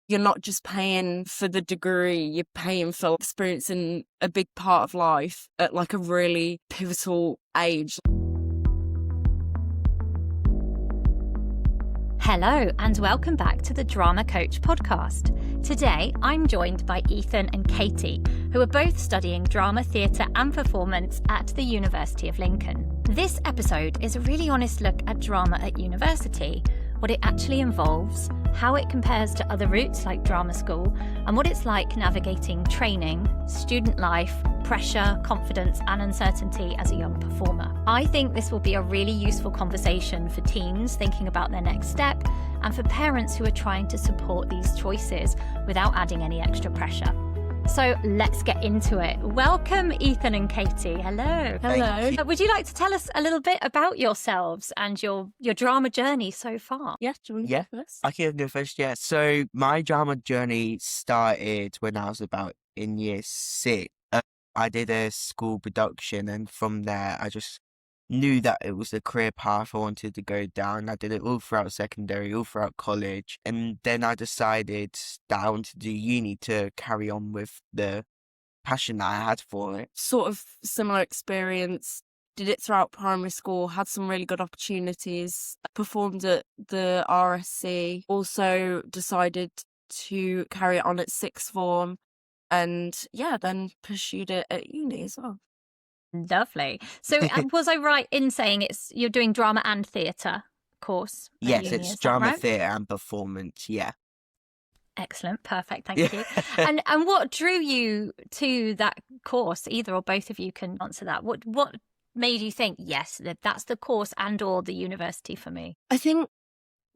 you're not just paying for the degree, you're paying for experiencing a big part of life at like a really pivotal age. Hello and welcome back to the Drama Coach podcast. Today I'm joined by Ethan and Katie, who are both studying drama, theatre and performance at the University of Lincoln. This episode is a really honest look at drama at university, what it actually involves, how it compares to other routes like drama school, and what it's like navigating training, student life, pressure, confidence and uncertainty as a young performer. I think this will be a really useful conversation for teens thinking about their next step and for parents who are trying to support these choices without adding any extra pressure. So let's get into it. Welcome, Ethan and Katie. Hello. Hello. Would you like to tell us a little bit about yourselves and your drama journey so far? Yeah, do you want to go first? I can go first, yeah. So my drama journey started when I was about in year 6. I did a school production, and from there I just knew that it was a career path I wanted to go down. I did it all throughout secondary, all throughout college, and then I decided that I wanted to do uni to carry on with the passion that I had for it. Sort of similar experience. Did it throughout primary school, had some really good opportunities, performed at the RSC, also decided to carry it on at sixth form, and then pursued it at uni as well. Lovely. So was I right in saying you're doing drama and theatre course? Yes, uni, it's is that drama, right? theatre and performance, yeah. Excellent. Perfect. Thank you. And what drew you to that course? Either or both of you can answer that. What made you think, yes, that's the course and or the university for me? I think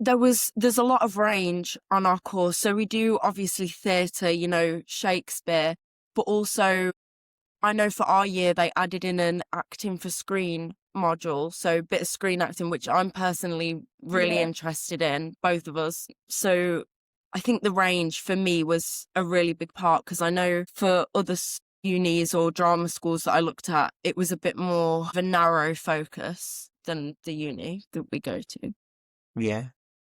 there's a lot of range on our course. So we do obviously theatre, Shakespeare, but also I know for our year they added in an acting for screen module, so a bit of screen acting, which I'm personally really interested in, both of us. So I think the range for me was a really big part, because I know for other unis or drama schools that I looked at, it was a bit more of a narrow focus than the uni that we go to. Yeah.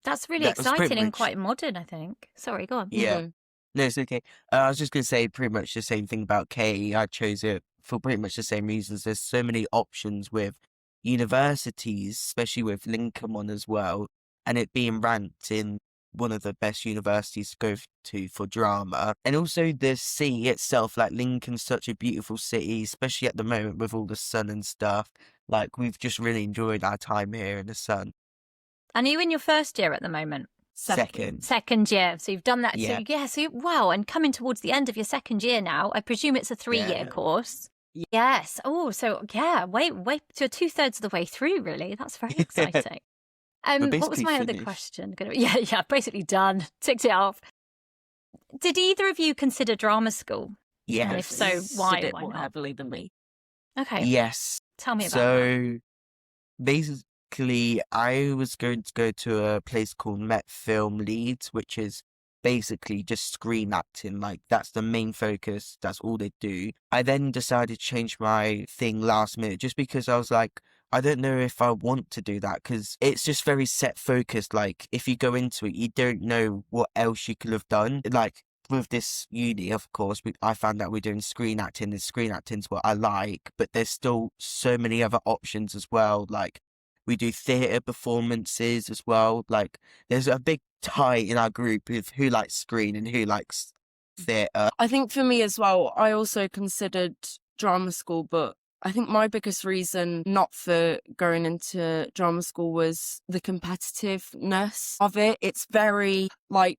That's really exciting and quite modern, I think. Sorry, go on. Yeah. Mm-hmm. No, it's okay. I was just going to say pretty much the same thing about Katie. I chose it for pretty much the same reasons. There's so many options with universities, especially with Lincoln one as well, and it being ranked in one of the best universities to go to for drama. And also the city itself, like Lincoln's such a beautiful city, especially at the moment with all the sun and stuff. Like, we've just really enjoyed our time here in the sun. And are you in your first year at the moment? Second year. So you've done that. Yeah. Wow. And coming towards the end of your second year now, I presume it's a 3-year course. Yeah. Yes. Oh, so yeah, wait, so 2/3 of the way through, really. That's very exciting. What was my other question? Yeah, basically done. Ticked it off. Did either of you consider drama school? Yes. And if so, why? A bit Why more not? heavily than me. Okay. Yes. Tell me about that. So basically, I was going to go to a place called Met Film Leeds, which is basically just screen acting. Like, that's the main focus. That's all they do. I then decided to change my thing last minute, just because I was like, I don't know if I want to do that, because it's just very set focused. Like, if you go into it, you don't know what else you could have done. Like, with this uni, of course, I found out we're doing screen acting, and screen acting's what I like, but there's still so many other options as well. Like, we do theatre performances as well. Like, there's a big tie in our group with who likes screen and who likes theatre. I think for me as well, I also considered drama school, but I think my biggest reason not for going into drama school was the competitiveness of it. It's very, like,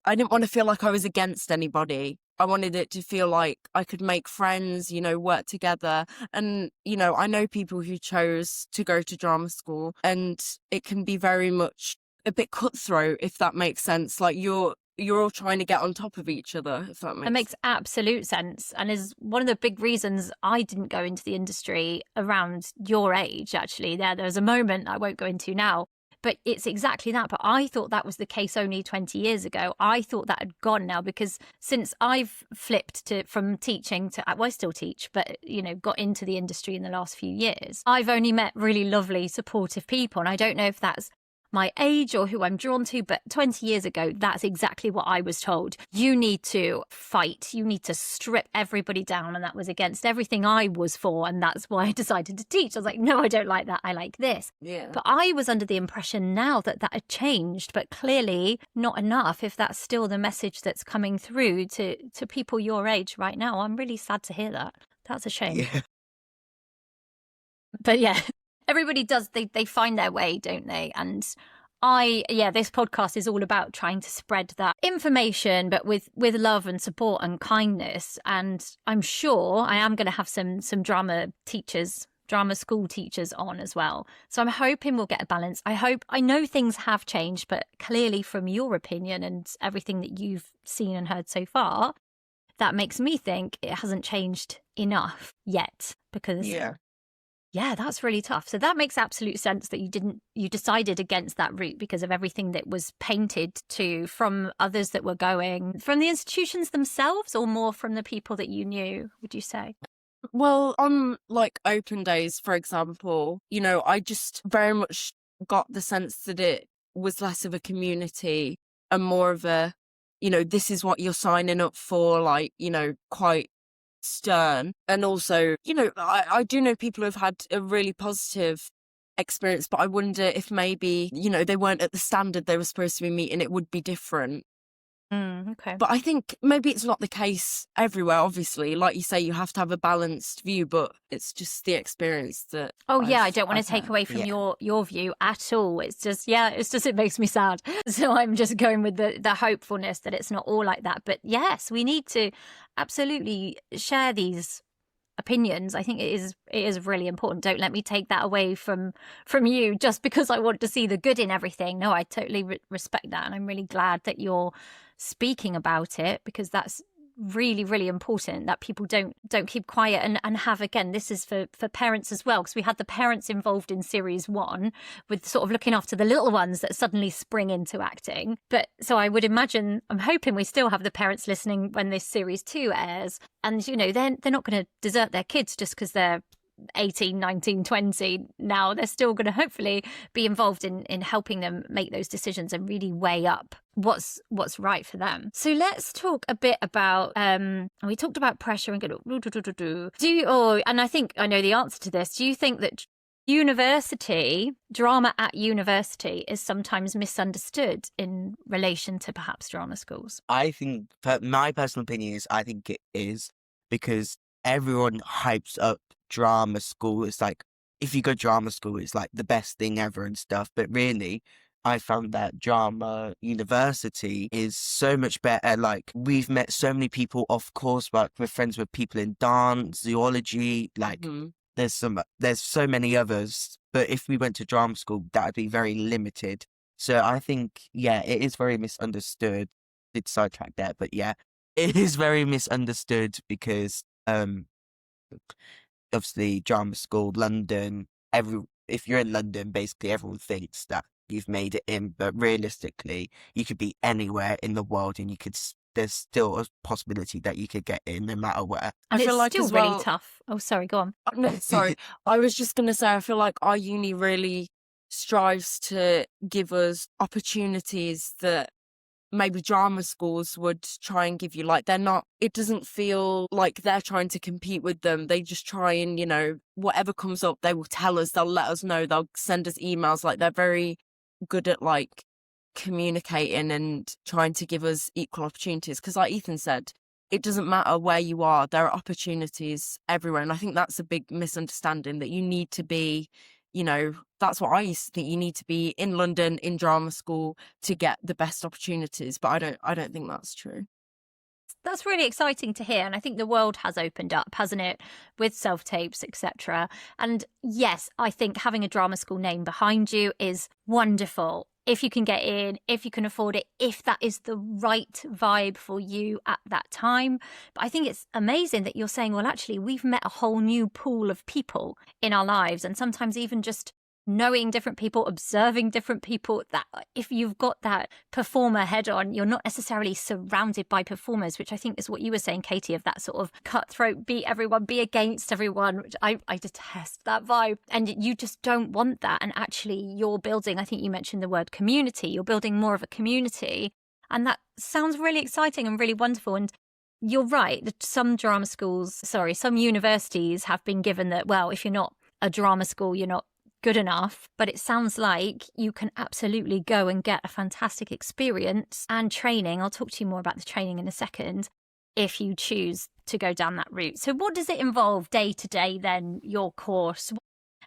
I didn't want to feel like I was against anybody. I wanted it to feel like I could make friends, work together. And, I know people who chose to go to drama school, and it can be very much a bit cutthroat, if that makes sense. Like, you're all trying to get on top of each other, if that makes sense. It makes absolute sense, and is one of the big reasons I didn't go into the industry around your age, actually. There's a moment I won't go into now, but it's exactly that. But I thought that was the case only 20 years ago. I thought that had gone now, because since I've flipped from teaching to, well, I still teach, but, got into the industry in the last few years, I've only met really lovely, supportive people. And I don't know if that's my age or who I'm drawn to, but 20 years ago, that's exactly what I was told. You need to fight, you need to strip everybody down, and that was against everything I was for, and that's why I decided to teach. I was like, no, I don't like that, I like this. Yeah. But I was under the impression now that that had changed, but clearly not enough if that's still the message that's coming through to people your age right now. I'm really sad to hear that. That's a shame. Yeah. But yeah, everybody does, they find their way, don't they? And this podcast is all about trying to spread that information, but with love and support and kindness. And I'm sure I am going to have some drama school teachers on as well. So I'm hoping we'll get a balance. I know things have changed, but clearly from your opinion and everything that you've seen and heard so far, that makes me think it hasn't changed enough yet, because yeah, that's really tough. So that makes absolute sense that you decided against that route because of everything that was painted to from others that were going from the institutions themselves, or more from the people that you knew, would you say? Well, on like open days, for example, I just very much got the sense that it was less of a community and more of a, this is what you're signing up for, like, quite stern. And also, I do know people who have had a really positive experience, but I wonder if maybe, they weren't at the standard they were supposed to be meeting, it would be different. Okay. But I think maybe it's not the case everywhere, obviously. Like you say, you have to have a balanced view, but it's just the experience that I don't want to take away from your view at all. It's just it makes me sad. So I'm just going with the hopefulness that it's not all like that. But yes, we need to absolutely share these opinions. I think it is really important. Don't let me take that away from you just because I want to see the good in everything. No, I totally respect that, and I'm really glad that you're speaking about it, because that's really, really important that people don't keep quiet and have, again, this is for parents as well, because we had the parents involved in series 1 with sort of looking after the little ones that suddenly spring into acting. But so I would imagine, I'm hoping we still have the parents listening when this series 2 airs, and they're not going to desert their kids just because they're 18, 19, 20 now. They're still going to hopefully be involved in helping them make those decisions and really weigh up what's right for them. So let's talk a bit about we talked about pressure and and I think I know the answer to this. Do you think that drama at university is sometimes misunderstood in relation to perhaps drama schools? I think, my personal opinion is, I think it is, because everyone hypes up drama school. It's like, if you go drama school, it's like the best thing ever and stuff. But really, I found that drama university is so much better. Like, we've met so many people off coursework. We're friends with people in dance, zoology, like there's so many others. But if we went to drama school, that would be very limited. So I think, it is very misunderstood. Did sidetrack there, but it is very misunderstood because obviously drama school, London, if you're in London, basically everyone thinks that you've made it in, but realistically you could be anywhere in the world and there's still a possibility that you could get in no matter where. And I feel like still as well, really tough. Oh, sorry, go on. No, sorry. I was just going to say, I feel like our uni really strives to give us opportunities that maybe drama schools would try and give you. Like, it doesn't feel like they're trying to compete with them. They just try and, whatever comes up, they will tell us, they'll let us know, they'll send us emails. Like, they're very good at like communicating and trying to give us equal opportunities. Because like Ethan said, it doesn't matter where you are, there are opportunities everywhere. And I think that's a big misunderstanding, that you need to be, that's what I used to think, you need to be in London in drama school to get the best opportunities. But I don't think that's true. That's really exciting to hear, and I think the world has opened up, hasn't it, with self-tapes, etc. And yes, I think having a drama school name behind you is wonderful. If you can get in, if you can afford it, if that is the right vibe for you at that time. But I think it's amazing that you're saying, well, actually, we've met a whole new pool of people in our lives, and sometimes even just knowing different people, observing different people, that if you've got that performer head on, you're not necessarily surrounded by performers, which I think is what you were saying, Katie, of that sort of cutthroat, beat everyone, be against everyone, which I detest that vibe. And you just don't want that. And actually you're building, I think you mentioned the word community, you're building more of a community. And that sounds really exciting and really wonderful. And you're right, that some some universities have been given that, well, if you're not a drama school, you're not good enough. But it sounds like you can absolutely go and get a fantastic experience and training. I'll talk to you more about the training in a second if you choose to go down that route. So what does it involve day to day then, your course?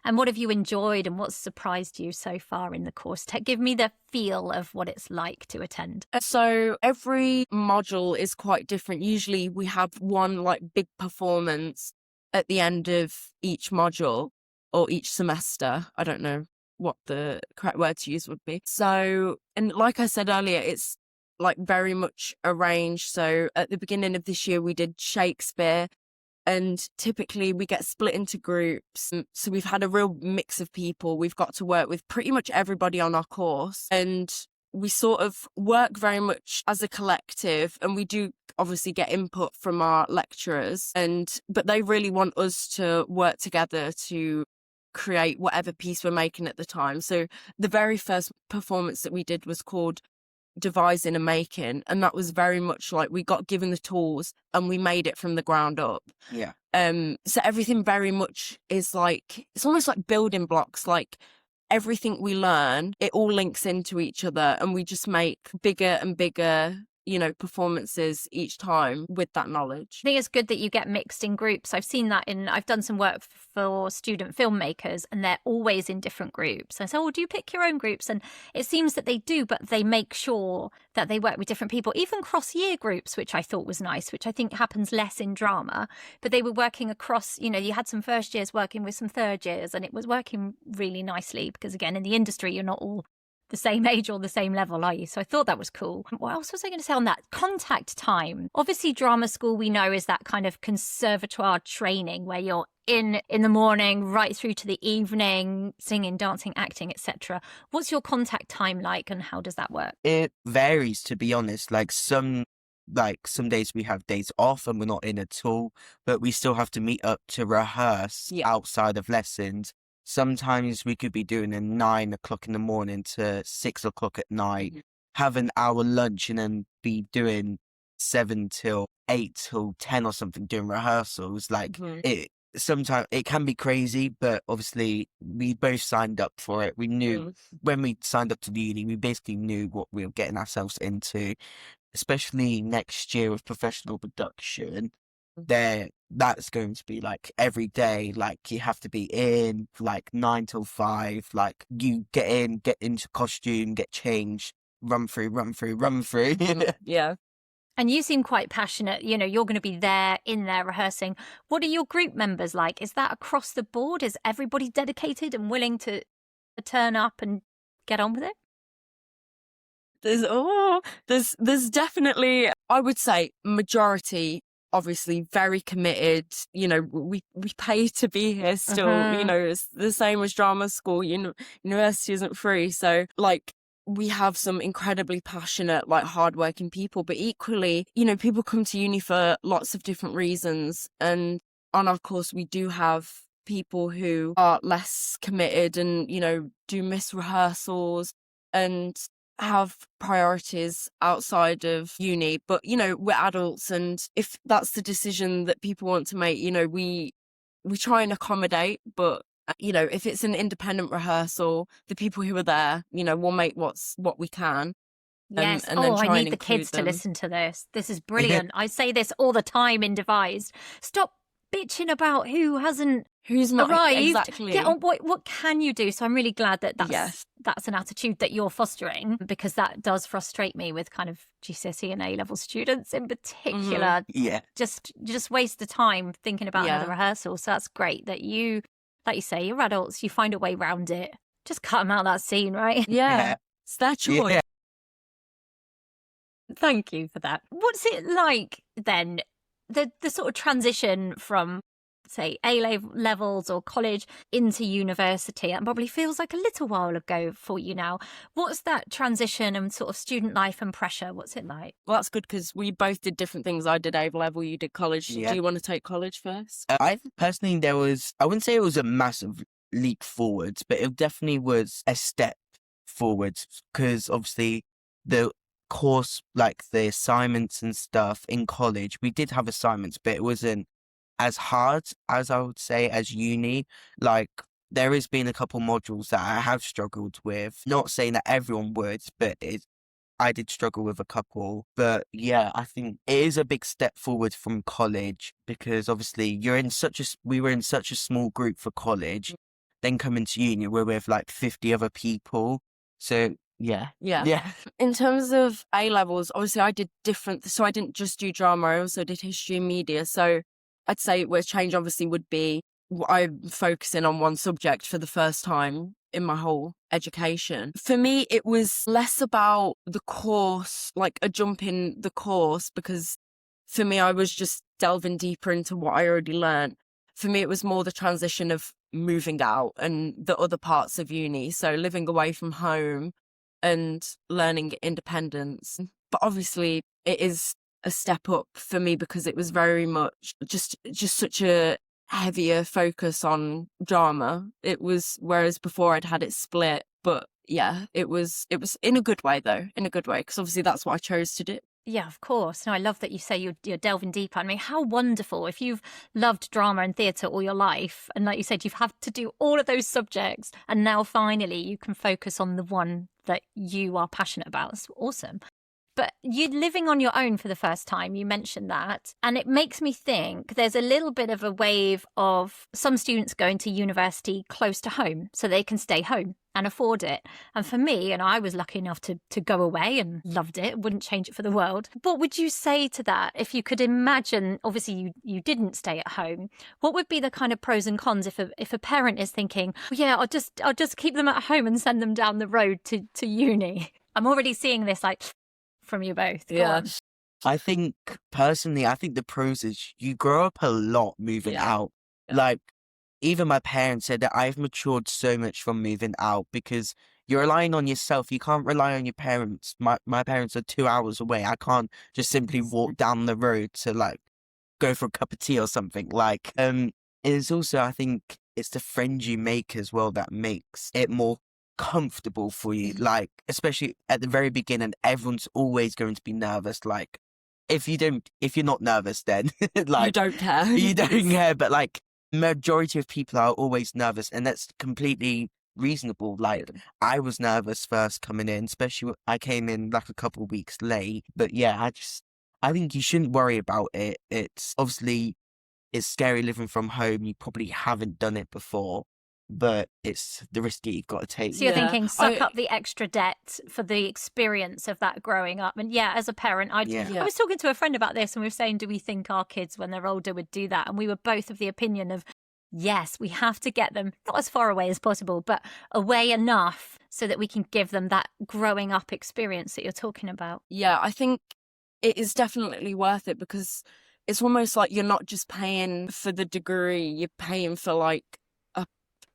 And what have you enjoyed and what's surprised you so far in the course? Give me the feel of what it's like to attend. So every module is quite different. Usually we have one like big performance at the end of each module or each semester. I don't know what the correct word to use would be. So, and like I said earlier, it's like very much arranged. So at the beginning of this year, we did Shakespeare. And typically we get split into groups. So we've had a real mix of people. We've got to work with pretty much everybody on our course. And we sort of work very much as a collective. And we do obviously get input from our lecturers. But they really want us to work together to create whatever piece we're making at the time. So the very first performance that we did was called Devising and Making, and that was very much like we got given the tools and we made it from the ground up. Yeah. So everything very much is like, it's almost like building blocks. Like everything we learn, it all links into each other, and we just make bigger and bigger, performances each time with that knowledge. I think it's good that you get mixed in groups. I've seen that I've done some work for student filmmakers, and they're always in different groups. I said, do you pick your own groups? And it seems that they do, but they make sure that they work with different people, even cross-year groups, which I thought was nice, which I think happens less in drama. But they were working across, you had some first years working with some third years, and it was working really nicely because, again, in the industry, you're not all the same age or the same level, are you? So I thought that was cool. What else was I going to say on that? Contact time. Obviously, drama school, we know, is that kind of conservatoire training where you're in the morning right through to the evening, singing, dancing, acting, etc. What's your contact time like, and how does that work? It varies, to be honest. Some days we have days off and we're not in at all, but we still have to meet up to rehearse outside of lessons. Sometimes we could be doing a 9 o'clock in the morning to 6 o'clock at night, have an hour lunch, and then be doing 7 till 8 till 10 or something doing rehearsals. Sometimes it can be crazy, but obviously we both signed up for it. We knew when we signed up to the uni, we basically knew what we were getting ourselves into, especially next year with professional production. That's going to be like every day, like you have to be in like 9 till 5, like you get into costume, get changed, run through. Yeah. And you seem quite passionate. You're going to be in there rehearsing. What are your group members like? Is that across the board? Is everybody dedicated and willing to turn up and get on with it? There's definitely, I would say, majority obviously very committed. We pay to be here still. It's the same as drama school. University isn't free, so we have some incredibly passionate, hardworking people, but equally, people come to uni for lots of different reasons. And on our course, we do have people who are less committed and, do miss rehearsals and have priorities outside of uni. But, we're adults, and if that's the decision that people want to make, we try and accommodate. But if it's an independent rehearsal, the people who are there, we'll make what we can. Yes. And then try I and need the kids them. to listen to this. This is brilliant. I say this all the time in Devised. Stop bitching about who's not arrived. Exactly. Get on. What can you do? So I'm really glad that that's an attitude that you're fostering, because that does frustrate me with kind of GCSE and A-level students in particular. Yeah. Just waste the time thinking about another rehearsal. So that's great that you, like you say, you're adults, you find a way around it. Just cut them out of that scene, right? Yeah. It's their choice. Yeah. Thank you for that. What's it like then, the sort of transition from say, A levels or college into university? It probably feels like a little while ago for you now. What's that transition and sort of student life and pressure? What's it like? Well, that's good because we both did different things. I did A level, you did college. Yeah. Do you want to take college first? I think personally I wouldn't say it was a massive leap forwards, but it definitely was a step forwards because obviously the course, like the assignments and stuff in college, we did have assignments, but it wasn't as hard as I would say as uni. Like there has been a couple modules that I have struggled with. Not saying that everyone would, but I did struggle with a couple. But yeah, I think it is a big step forward from college because obviously we were in such a small group for college. Then coming to uni, we're with like 50 other people. So yeah. In terms of A levels, obviously I did different. So I didn't just do drama. I also did history and media. So I'd say where change obviously would be I'm focusing on one subject for the first time in my whole education. For me, it was less about the course, like a jump in the course, because for me, I was just delving deeper into what I already learned. For me, it was more the transition of moving out and the other parts of uni. So living away from home and learning independence. But obviously, it is a step up for me because it was very much just such a heavier focus on drama. It was, whereas before I'd had it split. But yeah, it was in a good way though, in a good way, because obviously that's what I chose to do. Yeah, of course. No, I love that you say you're delving deeper. I mean, how wonderful if you've loved drama and theatre all your life. And like you said, you've had to do all of those subjects. And now finally you can focus on the one that you are passionate about. It's awesome. But you're living on your own for the first time. You mentioned that. And it makes me think there's a little bit of a wave of some students going to university close to home so they can stay home and afford it. And for me, and I was lucky enough to go away and loved it, wouldn't change it for the world. What would you say to that? If you could imagine, obviously you didn't stay at home, what would be the kind of pros and cons if a parent is thinking, well, yeah, I'll just keep them at home and send them down the road to uni? I'm already seeing this like from you both. Go on. I think personally, the pros is you grow up a lot moving out. Like even my parents said that I've matured so much from moving out because you're relying on yourself. You can't rely on your parents. My parents are 2 hours away. I can't just simply walk down the road to like go for a cup of tea or something. Like it's also, I think it's the friends you make as well that makes it more comfortable for you, like especially at the very beginning. Everyone's always going to be nervous. Like if you're not nervous, then like you don't care, but like majority of people are always nervous, and that's completely reasonable. Like I was nervous first coming in, especially when I came in like a couple of weeks late, but yeah, I think you shouldn't worry about it. It's obviously it's scary living from home. You probably haven't done it before, but it's the risk that you've got to take. So you're thinking suck up the extra debt for the experience of that growing up. And yeah, as a parent, I was talking to a friend about this and we were saying, do we think our kids when they're older would do that? And we were both of the opinion of, yes, we have to get them not as far away as possible, but away enough so that we can give them that growing up experience that you're talking about. Yeah, I think it is definitely worth it because it's almost like you're not just paying for the degree, you're paying for like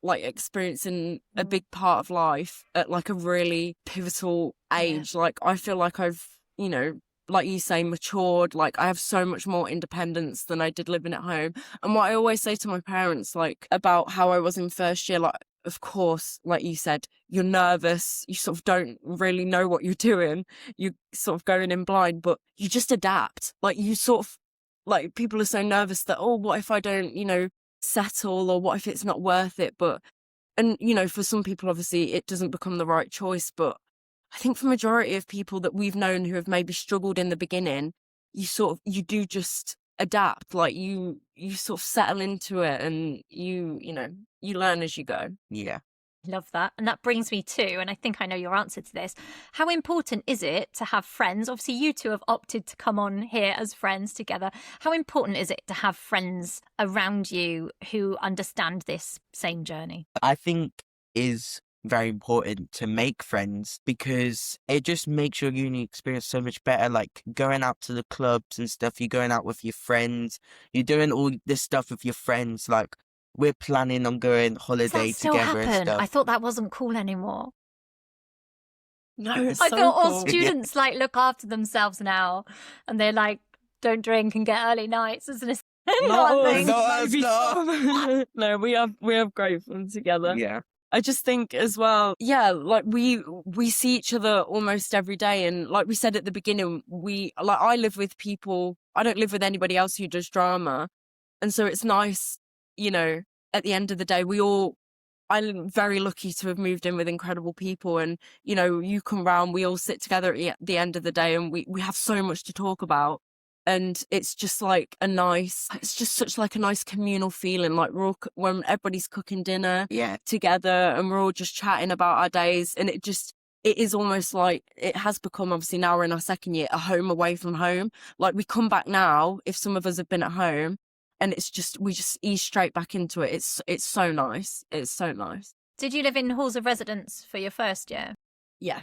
experiencing a big part of life at like a really pivotal age. Like I feel like I've, like you say, matured. Like I have so much more independence than I did living at home. And what I always say to my parents, like about how I was in first year, like of course, like you said, you're nervous, you sort of don't really know what you're doing, you sort of going in blind, but you just adapt. Like you sort of, like people are so nervous that, oh, what if I don't, settle, or what if it's not worth it? But and for some people obviously it doesn't become the right choice, but I think for majority of people that we've known who have maybe struggled in the beginning, you do just adapt. Like you sort of settle into it and you learn as you go. Love that. And that brings me to, and I think I know your answer to this, how important is it to have friends? Obviously, you two have opted to come on here as friends together. How important is it to have friends around you who understand this same journey? I think is very important to make friends, because it just makes your uni experience so much better. Like going out to the clubs and stuff, you're going out with your friends, you're doing all this stuff with your friends. Like we're planning on going Does holiday that still together and happen? stuff. I thought that wasn't cool anymore. No, it's I so thought all cool. students like look after themselves now, and they're like don't drink and get early nights, isn't it? No, Nothing. no, we have great fun together. Yeah. I just think as well, yeah, like we see each other almost every day, and like we said at the beginning, I live with people. I don't live with anybody else who does drama, and so it's nice, you know. At the end of the day, I'm very lucky to have moved in with incredible people, and you know, you come round, we all sit together at the end of the day, and we have so much to talk about. And it's just like it's just such like a nice communal feeling. Like when everybody's cooking dinner together and we're all just chatting about our days. And it is almost like it has become, obviously now we're in our second year, a home away from home. Like we come back now, if some of us have been at home, and we just ease straight back into it. It's so nice. It's so nice. Did you live in halls of residence for your first year? Yeah.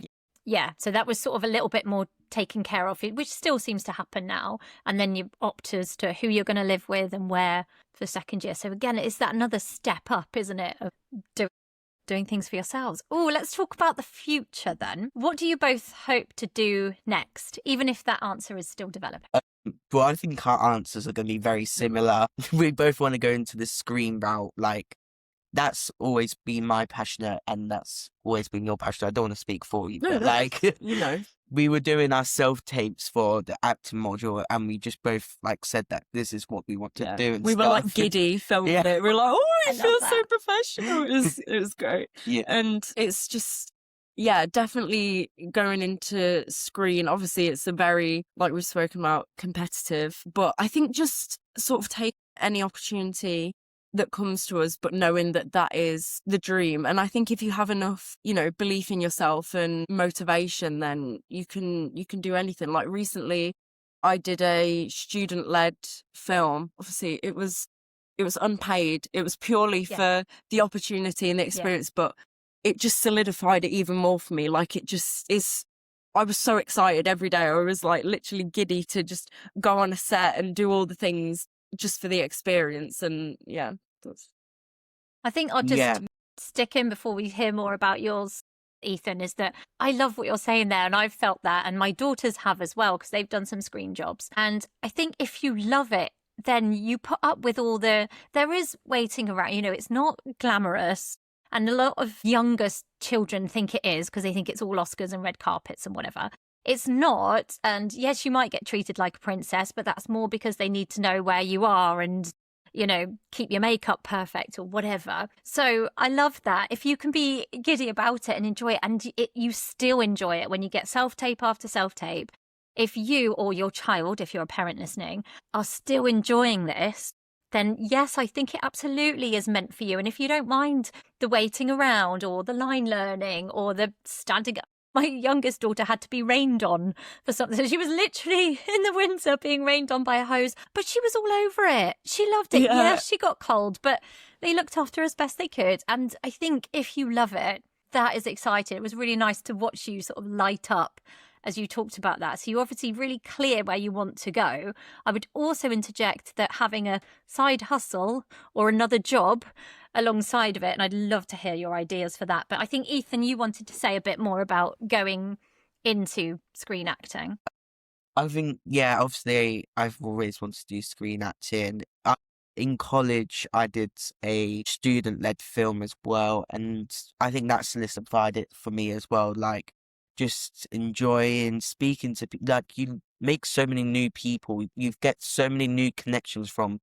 Yeah, so that was sort of a little bit more taken care of, which still seems to happen now. And then you opt as to who you're going to live with and where for second year. So again, it's that another step up, isn't it, of doing things for yourselves. Oh, let's talk about the future then. What do you both hope to do next, even if that answer is still developing? Well, I think our answers are going to be very similar. We both want to go into the screen route. Like, that's always been my passion, and that's always been your passion. I don't want to speak for you, but like, you know, we were doing our self-tapes for the acting module, and we just both like said that this is what we want to do. And we were like giddy filming it. We were like, oh, it feels so professional. It was great. Yeah. And it's just, yeah, definitely going into screen. Obviously, it's a very, like we've spoken about, competitive. But I think just sort of take any opportunity that comes to us, but knowing that that is the dream. And I think if you have enough, you know, belief in yourself and motivation, then you can do anything. Like recently, I did a student-led film. Obviously, it was unpaid. It was purely for the opportunity and the experience, but it just solidified it even more for me. Like it just is. I was so excited every day. I was like literally giddy to just go on a set and do all the things just for the experience. And yeah, I think I'll just stick in before we hear more about yours, Ethan, is that I love what you're saying there, and I've felt that, and my daughters have as well, because they've done some screen jobs. And I think if you love it, then you put up with there is waiting around, you know, it's not glamorous. And a lot of younger children think it is, because they think it's all Oscars and red carpets and whatever. It's not. And yes, you might get treated like a princess, but that's more because they need to know where you are and, you know, keep your makeup perfect or whatever. So I love that. If you can be giddy about it and enjoy it, and you still enjoy it when you get self-tape after self-tape, if you or your child, if you're a parent listening, are still enjoying this, then yes, I think it absolutely is meant for you. And if you don't mind the waiting around or the line learning or the standing up, my youngest daughter had to be rained on for something. So she was literally in the winter being rained on by a hose, but she was all over it. She loved it. Yeah. Yes, she got cold, but they looked after her as best they could. And I think if you love it, that is exciting. It was really nice to watch you sort of light up as you talked about that. So you're obviously really clear where you want to go. I would also interject that having a side hustle or another job alongside of it, and I'd love to hear your ideas for that. But I think, Ethan, you wanted to say a bit more about going into screen acting. I think, obviously I've always wanted to do screen acting. In college, I did a student-led film as well, and I think that solidified it for me as well. Like, just enjoying speaking to people. Like, you make so many new people. You get so many new connections from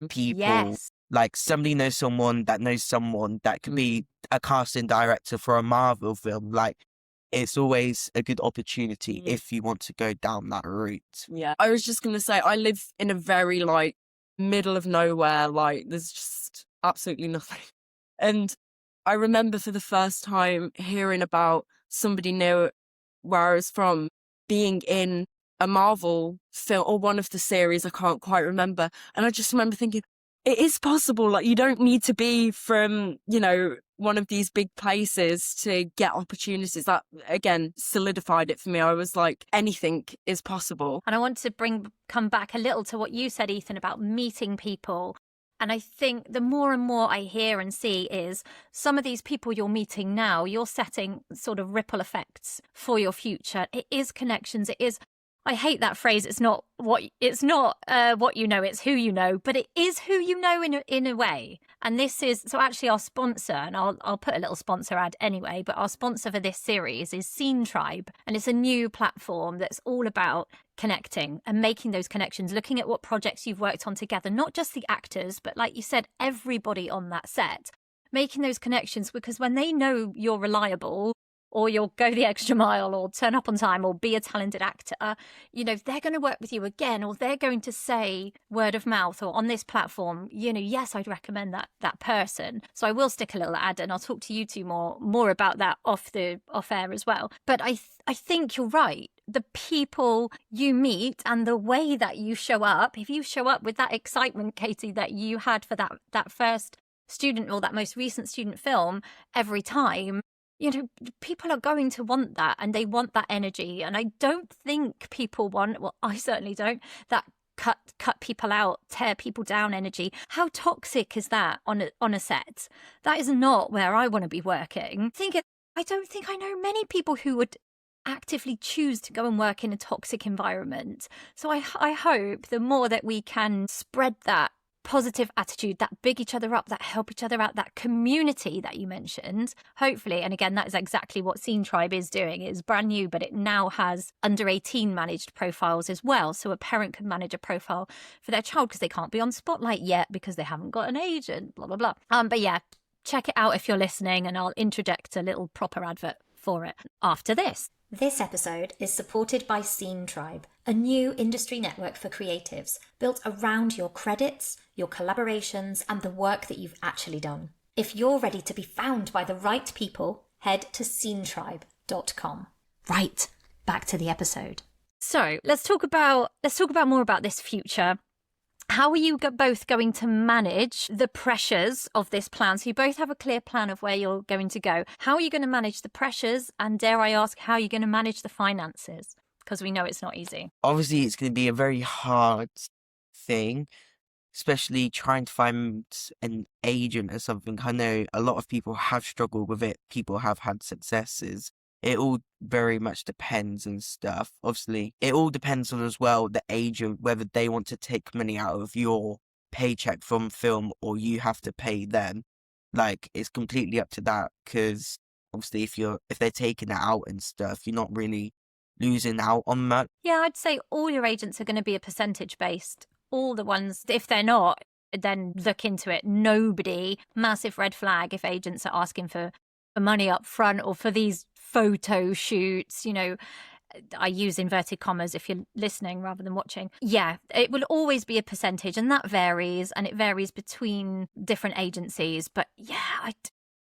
people. Yes. Like, somebody knows someone that could be a casting director for a Marvel film. Like, it's always a good opportunity if you want to go down that route. Yeah. I was just going to say, I live in a very, like, middle of nowhere. Like, there's just absolutely nothing. And I remember for the first time hearing about somebody near where I was from being in a Marvel film or one of the series, I can't quite remember. And I just remember thinking, it is possible. Like, you don't need to be from, you know, one of these big places to get opportunities. That, again, solidified it for me. I was like, anything is possible. And I want to come back a little to what you said, Ethan, about meeting people. And I think the more and more I hear and see is some of these people you're meeting now, you're setting sort of ripple effects for your future. It is connections. It is, I hate that phrase. It's not what you know, it's who you know, but it is who you know in a way. And this is, so actually our sponsor, and I'll put a little sponsor ad anyway, but our sponsor for this series is Scene Tribe. And it's a new platform that's all about connecting and making those connections, looking at what projects you've worked on together, not just the actors, but like you said, everybody on that set, making those connections, because when they know you're reliable, or you'll go the extra mile, or turn up on time, or be a talented actor, you know, they're going to work with you again, or they're going to say word of mouth, or on this platform, you know, yes, I'd recommend that person. So I will stick a little ad, and I'll talk to you two more about that off air as well. But I think you're right. The people you meet and the way that you show up, if you show up with that excitement, Katie, that you had for that first student or that most recent student film every time, you know, people are going to want that, and they want that energy. And I don't think people want, well, I certainly don't, that cut people out, tear people down energy. How toxic is that on a set? That is not where I want to be working. I don't think I know many people who would actively choose to go and work in a toxic environment. So I hope the more that we can spread that positive attitude, that big each other up, that help each other out, that community that you mentioned, hopefully, and again, that is exactly what Scene Tribe is doing. It's brand new, but it now has under 18 managed profiles as well. So a parent can manage a profile for their child because they can't be on Spotlight yet because they haven't got an agent, blah, blah, blah. But yeah, check it out if you're listening, and I'll interject a little proper advert for it after this. This episode is supported by Scene Tribe, a new industry network for creatives built around your credits, your collaborations, and the work that you've actually done. If you're ready to be found by the right people, head to scenetribe.com. Right, back to the episode. So let's talk about more about this future. How are you both going to manage the pressures of this plan? So you both have a clear plan of where you're going to go. How are you going to manage the pressures? And dare I ask, how are you going to manage the finances? Because we know it's not easy. Obviously, it's going to be a very hard thing, especially trying to find an agent or something. I know a lot of people have struggled with it. People have had successes. It all very much depends and stuff. Obviously, it all depends on as well the agent, whether they want to take money out of your paycheck from film or you have to pay them. Like, it's completely up to that, because obviously if they're taking it out and stuff, you're not really losing out on much. Yeah, I'd say all your agents are going to be a percentage based. All the ones, if they're not, then look into it. Nobody, massive red flag if agents are asking for money up front or for these photo shoots, you know, I use inverted commas if you're listening rather than watching. Yeah, it will always be a percentage, and that varies, and it varies between different agencies. But yeah,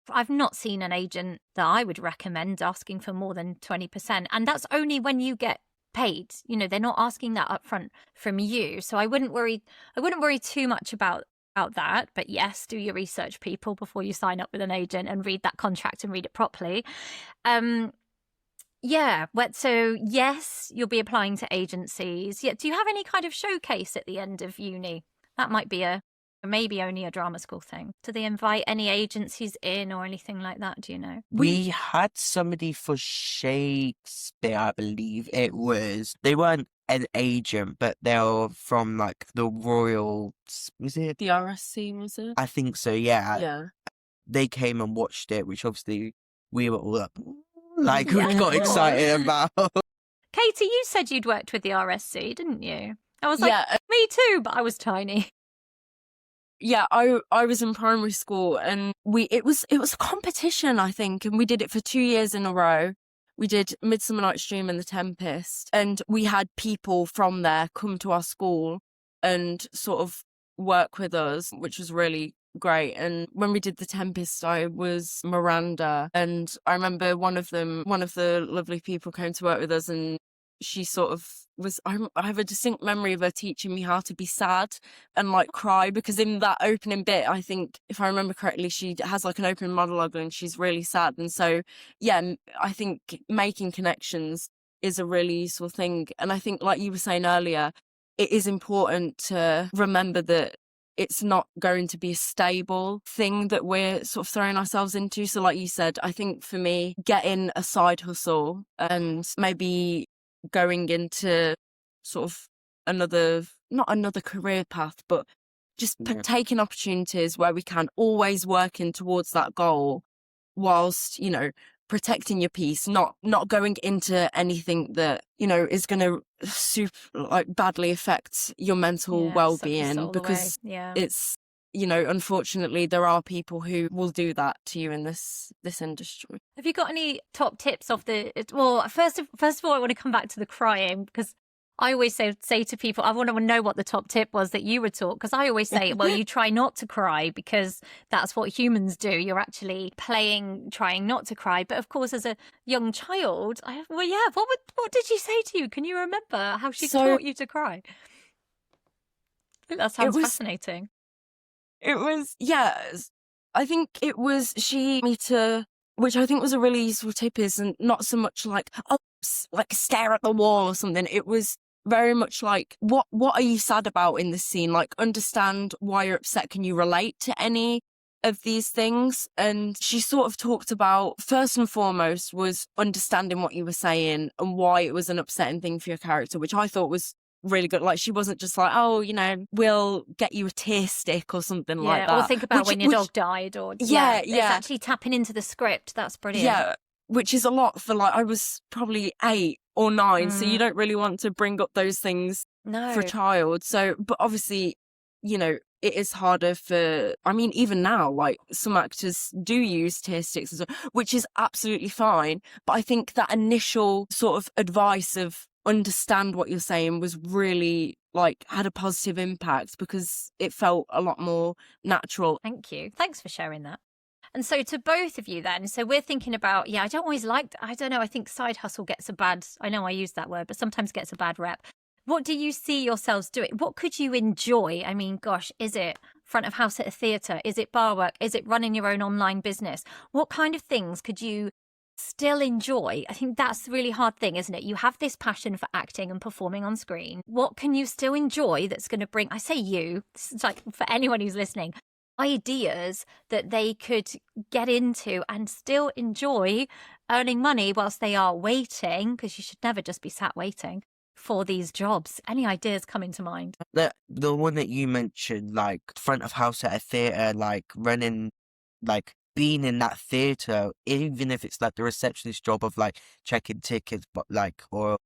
I've not seen an agent that I would recommend asking for more than 20%. And that's only when you get paid. You know, they're not asking that up front from you. So I wouldn't worry too much about that. But yes, do your research, people, before you sign up with an agent, and read that contract and read it properly. Yeah, so yes, you'll be applying to agencies. Yeah, do you have any kind of showcase at the end of uni? That might be maybe only a drama school thing. Do they invite any agencies in or anything like that? Do you know? We had somebody for Shakespeare, I believe it was. They weren't an agent, but they were from like the Royal, was it? The RSC, was it? I think so, yeah. Yeah. They came and watched it, which obviously we were all up, like, we got excited about. Katie, you said you'd worked with the RSC, didn't you? I was like, Yeah. Me too, but I was tiny. Yeah, I was in primary school, and it was a competition, I think, and we did it for 2 years in a row. We did Midsummer Night's Dream and The Tempest, and we had people from there come to our school and sort of work with us, which was really great. And when we did The Tempest, I was Miranda, and I remember one of the lovely people came to work with us, and she sort of was, I have a distinct memory of her teaching me how to be sad and like cry, because in that opening bit, I think if I remember correctly, she has like an open monologue and she's really sad. And so, yeah, I think making connections is a really useful thing. And I think, like you were saying earlier, it is important to remember that it's not going to be a stable thing that we're sort of throwing ourselves into. So like you said, I think for me, getting a side hustle and maybe going into sort of not another career path, but just taking opportunities where we can, always working towards that goal whilst, protecting your peace, not going into anything that, is going to badly affect your mental well-being, because it's, unfortunately there are people who will do that to you in this industry. Have you got any top tips first of all, I want to come back to the crying, because I always say to people, I want to know what the top tip was that you were taught, because I always say, well, you try not to cry because that's what humans do. You're actually trying not to cry. But of course, as a young child, what did she say to you? Can you remember how she taught you to cry? I think that sounds fascinating. It was, I think it was which I think was a really useful tip, is not so much like stare at the wall or something. It was very much like, what are you sad about in this scene? Like, understand why you're upset. Can you relate to any of these things? And she sort of talked about, first and foremost, was understanding what you were saying and why it was an upsetting thing for your character, which I thought was really good. Like, she wasn't just like, oh, we'll get you a tear stick or something like that. Or think about when your dog died, or it's actually tapping into the script. That's brilliant. Yeah, which is a lot for, like, I was probably 8 or 9, so you don't really want to bring up those things for a child. So, but obviously, it is harder for, even now, like, some actors do use tear sticks and stuff, which is absolutely fine. But I think that initial sort of advice of understand what you're saying was really, like, had a positive impact, because it felt a lot more natural. Thank you. Thanks for sharing that. And so to both of you then, so we're thinking about, I don't always I think side hustle gets I know I use that word, but sometimes gets a bad rep. What do you see yourselves doing? What could you enjoy? I mean, gosh, is it front of house at a theatre? Is it bar work? Is it running your own online business? What kind of things could you still enjoy? I think that's the really hard thing, isn't it? You have this passion for acting and performing on screen. What can you still enjoy that's going to bring, I say this is like for anyone who's listening, ideas that they could get into and still enjoy earning money whilst they are waiting, because you should never just be sat waiting for these jobs. Any ideas coming to mind? The one that you mentioned, like front of house at a theatre, like running, like being in that theatre, even if it's like the receptionist job of like checking tickets, but like, or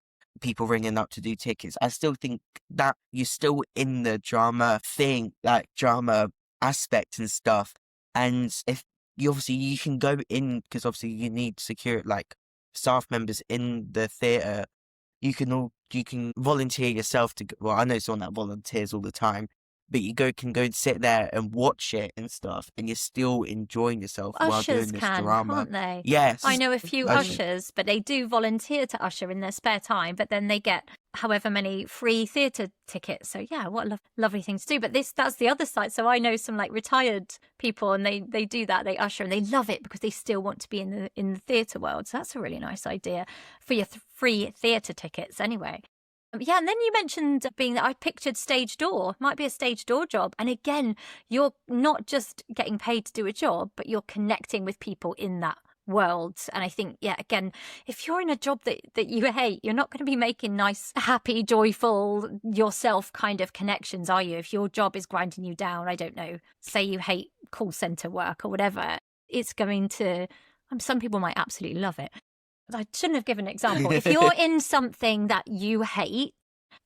people ringing up to do tickets, I still think that you're still in the drama thing, like drama aspect and stuff. And if you can go in, because obviously you need secure like staff members in the theatre, you can volunteer yourself to, well, I know someone that volunteers all the time, but you can go and sit there and watch it and stuff, and you're still enjoying yourself while doing this drama. Can't they? Yes. I know a few ushers, but they do volunteer to usher in their spare time, but then they get however many free theatre tickets. So yeah, what a lovely thing to do. But that's the other side. So I know some like retired people, and they do that. They usher and they love it because they still want to be in the theatre world. So that's a really nice idea for your free theatre tickets anyway. And then you mentioned I pictured stage door, might be a stage door job. And again, you're not just getting paid to do a job, but you're connecting with people in that world. And I think, again, if you're in a job that you hate, you're not going to be making nice, happy, joyful, yourself kind of connections, are you? If your job is grinding you down, I don't know, say you hate call centre work or whatever, it's going to, some people might absolutely love it. I shouldn't have given an example. If you're in something that you hate,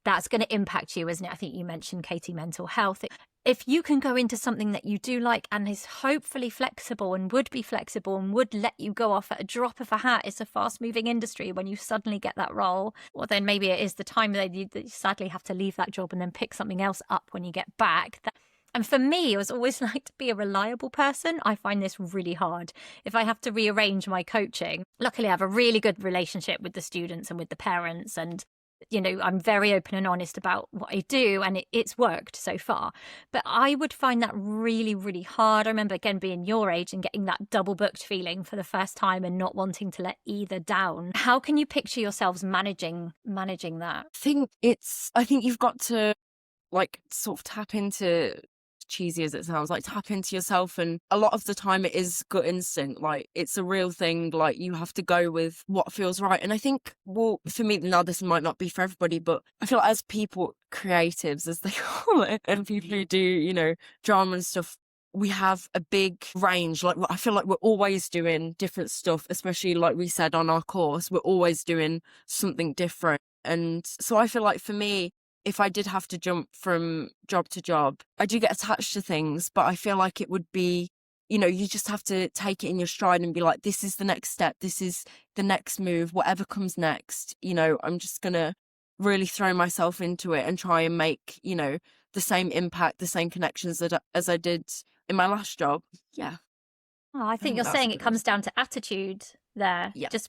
that's going to impact you, isn't it? I think you mentioned, Katie, mental health. If you can go into something that you do like and is hopefully flexible and would be flexible and would let you go off at a drop of a hat, it's a fast-moving industry. When you suddenly get that role, well, then maybe it is the time that you sadly have to leave that job and then pick something else up when you get back. And for me, it was always like to be a reliable person. I find this really hard. If I have to rearrange my coaching, luckily I have a really good relationship with the students and with the parents, and I'm very open and honest about what I do, and it's worked so far. But I would find that really, really hard. I remember, again, being your age and getting that double booked feeling for the first time and not wanting to let either down. How can you picture yourselves managing that? I think you've got to like sort of tap into, cheesy as it sounds, like tap into yourself, and a lot of the time it is gut instinct. Like, it's a real thing. Like, you have to go with what feels right. And I think, well, for me now, this might not be for everybody, but I feel like as people, creatives as they call it, and people who do drama and stuff, we have a big range. Like, I feel like we're always doing different stuff, especially like we said on our course, we're always doing something different. And so I feel like for me, if I did have to jump from job to job, I do get attached to things, but I feel like it would be, you just have to take it in your stride and be like, this is the next step. This is the next move, whatever comes next. I'm just going to really throw myself into it and try and make, the same impact, the same connections as I did in my last job. Yeah. Oh, I think you're saying it comes down to attitude there. Yeah. Just,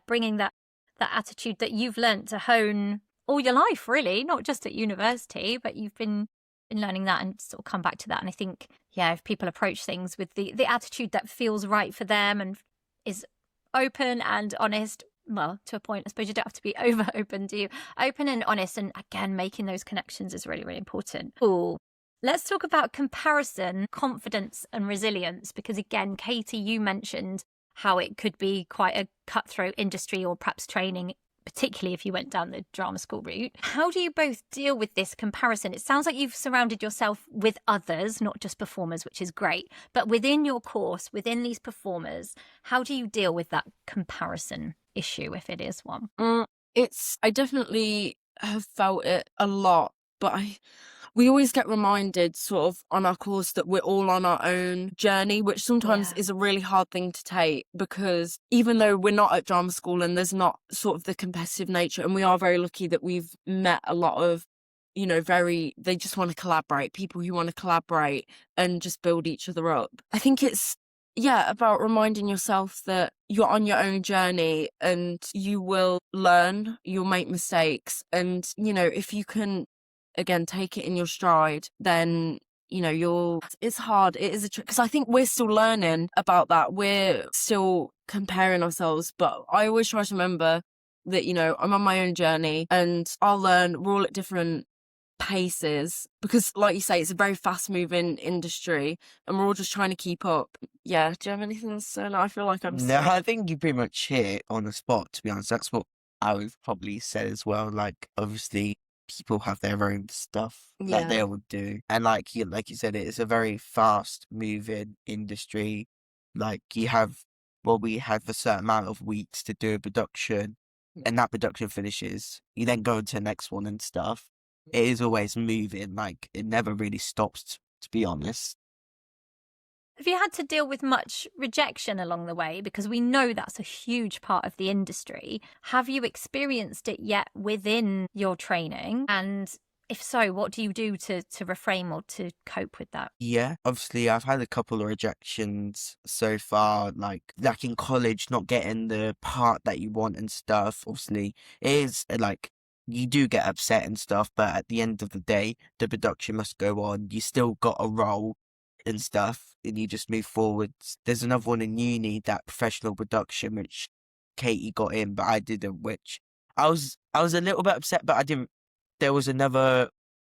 bringing that attitude that you've learnt to hone all your life, really, not just at university, but you've been learning that and sort of come back to that. And I think, if people approach things with the attitude that feels right for them and is open and honest, well, to a point, I suppose you don't have to be over open, do you? Open and honest, and again, making those connections is really, really important. Cool. Let's talk about comparison, confidence and resilience, because again, Katie, you mentioned how it could be quite a cutthroat industry, or perhaps training, particularly if you went down the drama school route. How do you both deal with this comparison? It sounds like you've surrounded yourself with others, not just performers, which is great. But within your course, within these performers, how do you deal with that comparison issue, if it is one? I definitely have felt it a lot, but we always get reminded sort of on our course that we're all on our own journey, which sometimes is a really hard thing to take, because even though we're not at drama school and there's not sort of the competitive nature, and we are very lucky that we've met a lot of, they just want to collaborate, people who want to collaborate and just build each other up. I think it's, about reminding yourself that you're on your own journey and you will learn, you'll make mistakes. And, if you can, again, take it in your stride, then it's hard. It is a trick, because I think we're still learning about that. We're still comparing ourselves, but I always try to remember that I'm on my own journey and I'll learn. We're all at different paces, because like you say, it's a very fast moving industry and we're all just trying to keep up. Do you have anything to say? No, I feel like I think you pretty much hit on the spot, to be honest. That's what I would probably say as well. Like, obviously people have their own stuff that they all do, and like you said, it's a very fast moving industry. Like, we have a certain amount of weeks to do a production, and that production finishes, you then go into the next one and stuff. It is always moving, like it never really stops, to be honest. Have you had to deal with much rejection along the way? Because we know that's a huge part of the industry. Have you experienced it yet within your training? And if so, what do you do to reframe or to cope with that? Yeah, obviously I've had a couple of rejections so far, like in college, not getting the part that you want and stuff. Obviously it is like, you do get upset and stuff, but at the end of the day, the production must go on. You still got a role and stuff, and you just move forward. There's another one in uni, that professional production, which Katie got in, but I didn't, which I was a little bit upset, but I didn't. There was another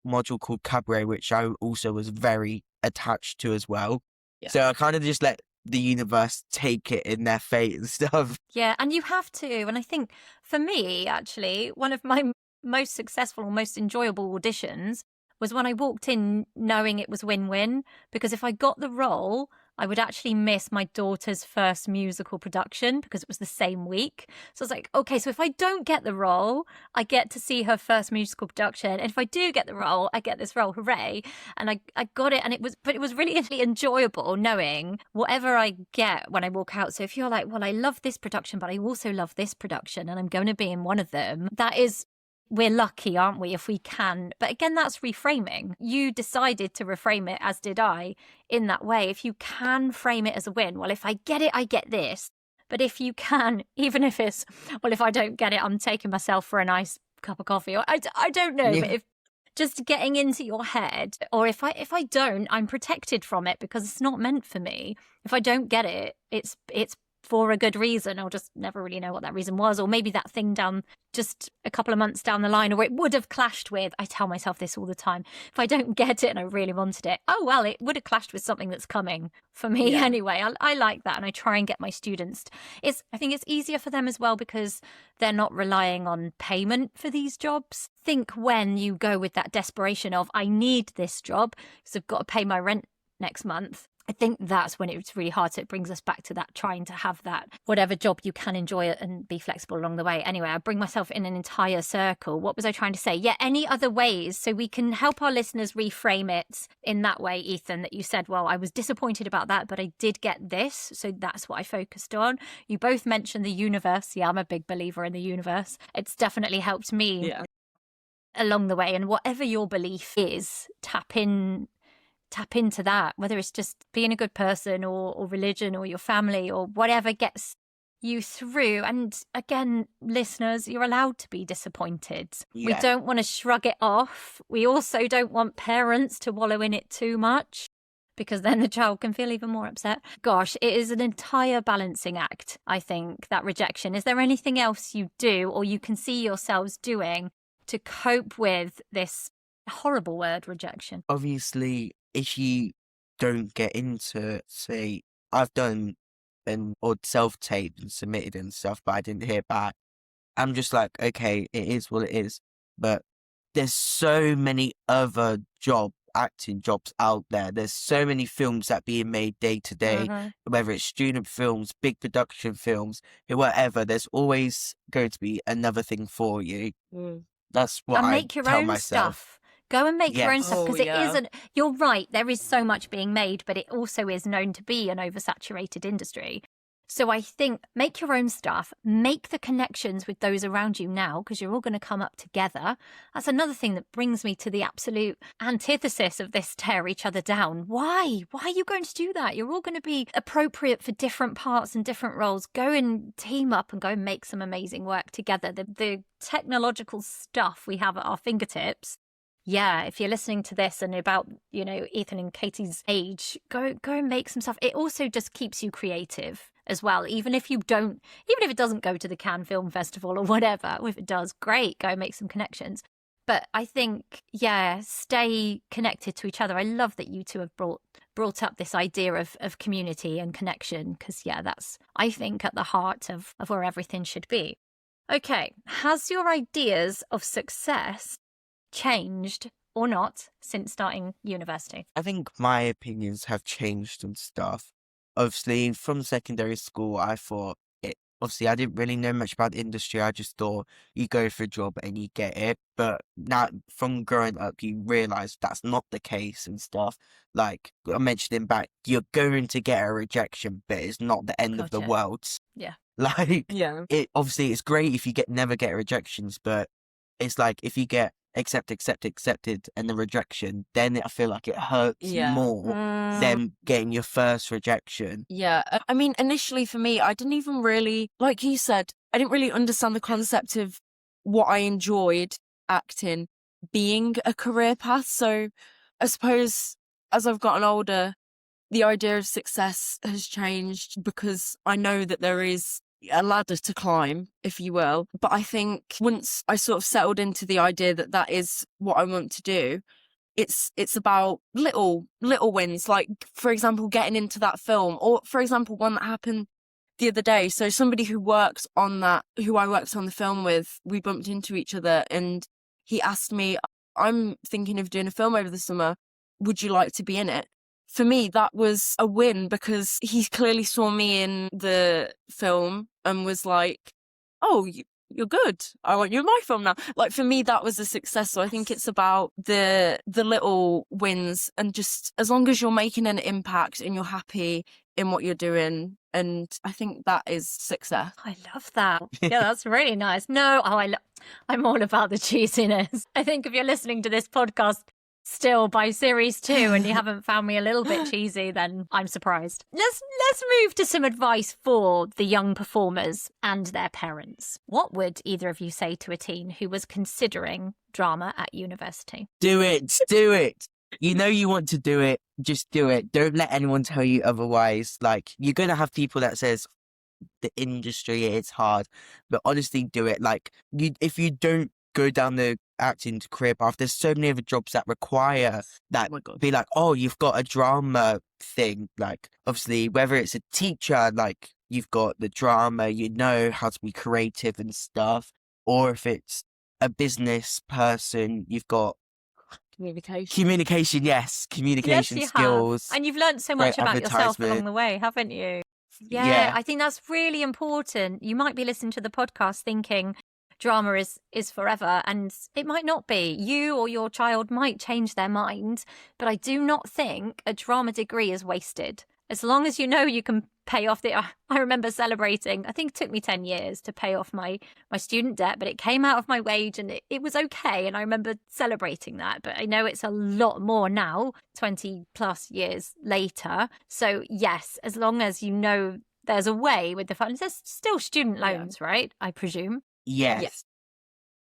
module called cabaret, which I also was very attached to as well. So I kind of just let the universe take it in their fate and stuff. Yeah, and you have to. And I think for me, actually, one of my most successful or most enjoyable auditions was when I walked in knowing it was win-win, because if I got the role, I would actually miss my daughter's first musical production because it was the same week. So I was like, okay, so if I don't get the role, I get to see her first musical production. And if I do get the role, I get this role, hooray. And I got it. And it was really, really enjoyable knowing whatever I get when I walk out. So if you're like, well, I love this production, but I also love this production and I'm going to be in one of them, we're lucky, aren't we, if we can. But again, that's reframing. You decided to reframe it, as did I, in that way. If you can frame it as a win, well, if I get it, I get this. But if you can, even if it's, well, if I don't get it, I'm taking myself for a nice cup of coffee. Or I don't know, but if just getting into your head, or if I don't, I'm protected from it because it's not meant for me. If I don't get it, it's for a good reason. I'll just never really know what that reason was, or maybe that thing down just a couple of months down the line, or it would have clashed with. I tell myself this all the time. If I don't get it and I really wanted it, oh well, it would have clashed with something that's coming for me anyway. I like that, and I try and get my students. I think it's easier for them as well because they're not relying on payment for these jobs. Think when you go with that desperation of I need this job because I've got to pay my rent next month. I think that's when it's really hard. So it brings us back to that, trying to have that, whatever job you can enjoy it and be flexible along the way. Anyway, I bring myself in an entire circle. What was I trying to say? Yeah, any other ways so we can help our listeners reframe it in that way, Ethan, that you said, well, I was disappointed about that, but I did get this. So that's what I focused on. You both mentioned the universe. Yeah, I'm a big believer in the universe. It's definitely helped me along the way. And whatever your belief is, tap into that, whether it's just being a good person or religion or your family or whatever gets you through. And again, listeners, you're allowed to be disappointed. We don't want to shrug it off. We also don't want parents to wallow in it too much because then the child can feel even more upset. Gosh, it is an entire balancing act, I think, that rejection. Is there anything else you do or you can see yourselves doing to cope with this horrible word, rejection? Obviously, if you don't get into, say, I've done an odd self-tape and submitted and stuff, but I didn't hear back. I'm just like, okay, it is what it is. But there's so many other acting jobs out there. There's so many films that being made day to day, whether it's student films, big production films, whatever. There's always going to be another thing for you. That's what and I make your tell own myself. Stuff. Go and make your own stuff because it yeah. isn't. You're right. There is so much being made, but it also is known to be an oversaturated industry. So I think make your own stuff, make the connections with those around you now because you're all going to come up together. That's another thing that brings me to the absolute antithesis of this tear each other down. Why? Why are you going to do that? You're all going to be appropriate for different parts and different roles. Go and team up and go and make some amazing work together. The technological stuff we have at our fingertips. Yeah, if you're listening to this and about, Ethan and Katie's age, go and make some stuff. It also just keeps you creative as well. Even if it doesn't go to the Cannes Film Festival or whatever, or if it does, great, go and make some connections. But I think, stay connected to each other. I love that you two have brought up this idea of community and connection because, that's, I think, at the heart of where everything should be. Okay, has your ideas of success changed or not since starting university? I think my opinions have changed and stuff. Obviously, from secondary school, I thought obviously, I didn't really know much about the industry. I just thought you go for a job and you get it. But now, from growing up, you realise that's not the case and stuff. Like I mentioned back, you're going to get a rejection, but it's not the end of the world. Yeah. Obviously, it's great if you never get rejections, but it's like if you get accepted and the rejection, then I feel like it hurts more than getting your first rejection. I mean, initially for me, I didn't even really, like you said, I didn't really understand the concept of what I enjoyed acting being a career path. So I suppose as I've gotten older, the idea of success has changed because I know that there is a ladder to climb, if you will. But I think once I sort of settled into the idea that that is what I want to do, it's about little wins. Like, for example, getting into that film, or for example, one that happened the other day. So somebody who I worked on the film with, we bumped into each other and he asked me, I'm thinking of doing a film over the summer. Would you like to be in it? For me, that was a win because he clearly saw me in the film and was like, oh, you're good. I want you in my film now. Like, for me, that was a success. So I think it's about the little wins, and just as long as you're making an impact and you're happy in what you're doing. And I think that is success. I love that. Yeah, that's really nice. No, I'm all about the cheesiness. I think if you're listening to this podcast, still by series 2 and you haven't found me a little bit cheesy, then I'm surprised. Let's move to some advice for the young performers and their parents. What would either of you say to a teen who was considering drama at university? Do it. You know you want to do it, just do it. Don't let anyone tell you otherwise. Like, you're going to have people that says the industry is hard, but honestly do it. Like, if you don't go down the acting career path, there's so many other jobs that require that. Oh my God. Be like, oh, you've got a drama thing. Like, obviously, whether it's a teacher, like you've got the drama, you know how to be creative and stuff, or if it's a business person, you've got communication. Yes, communication Yes, you skills. have. And you've learned so much great about yourself along advertisement. the way, haven't you? Yeah. I think that's really important. You might be listening to the podcast thinking drama is forever, and it might not be. You or your child might change their mind, but I do not think a drama degree is wasted. As long as you know you can pay off I remember celebrating, I think it took me 10 years to pay off my student debt, but it came out of my wage and it was okay. And I remember celebrating that, but I know it's a lot more now, 20 plus years later. So yes, as long as you know there's a way with the funds, there's still student loans, right? I presume. Yes.